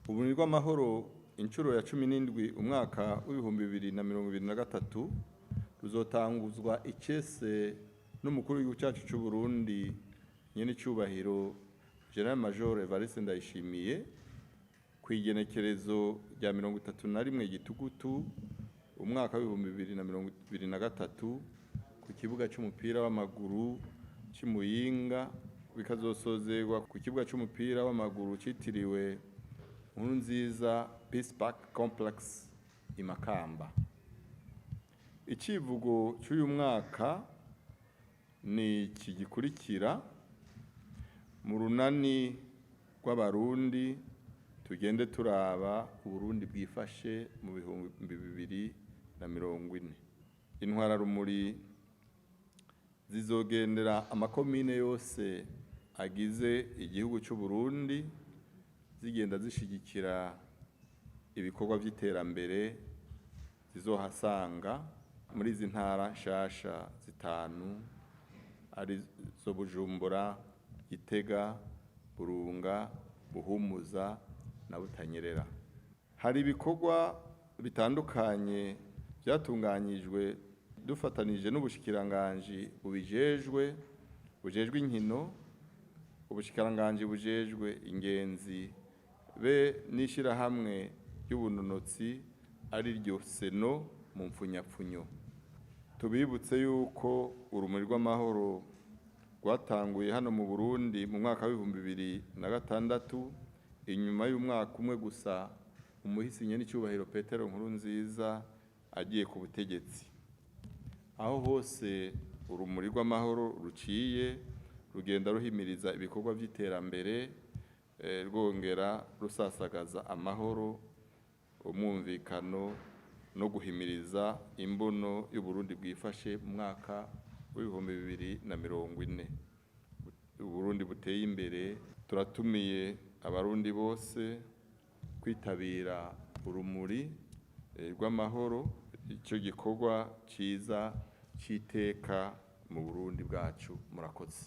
Ubuntu rw'amahoro inshuro ya 17 umwaka w'ibihumbi 2023 ruzotanguzwa icese n'umukuru w'igihugu cyacu cy'u Burundi nyene cyubahiro General Major Evariste Ndayishimiye kwigenekerezo rya 31 gitugutu umwaka w'ibihumbi 2023 ku kibuga cy'umupira w'amaguru cy'Imuyinga bikazosozerwa ku kibuga cy'umupira w'amaguru citiriwe Nkurunziza Peace Park Complex i Makamba. Icivugo cy'uyu mwaka ni kigikurikira: mu runani rw'abarundi tugende turaba Uburundi bwifashe mu bihumbi 2040. Intwara rumuri zizogendera amakomine yose agize igihugu cy'u Burundi zigenda zishigikira ibikorwa by'iterambere zizohasanga muri izi ntara nshasha zitanu ari zo Bujumbura, Gitega, Burunga, Buhumuza na Butanyerera. Hari ibikorwa bitandukanye byatunganyijwe dufatanije n'ubushikiranganje bujejwe inkino, ubushikiranganje bujejwe ingenzi be n'ishirahamwe ry'ubunonotsi ari ryo Seno mu mfunyapfunyo. Tubibutse yuko urumuri rw'amahoro rwatanguye hano mu Burundi mu mwaka w'ibihumbi 2006 inyuma y'umwaka umwe gusa umuhisi nyene cyubahiro Petero Nkurunziza agiye ku butegetsi. Aho hose urumuri rw'amahoro ruciye rugenda ruhimiriza ibikorwa by'iterambere rwongera rusasagaza amahoro, umwumvikano no guhimiriza imbono y'Uburundi bwifashe mu mwaka w'ibihumbi 2040. Uburundi buteye imbere. Turatumiye abarundi bose kwitabira urumuri rw'amahoro, icyo gikorwa ciza citeka mu Burundi bwacu. Murakoze.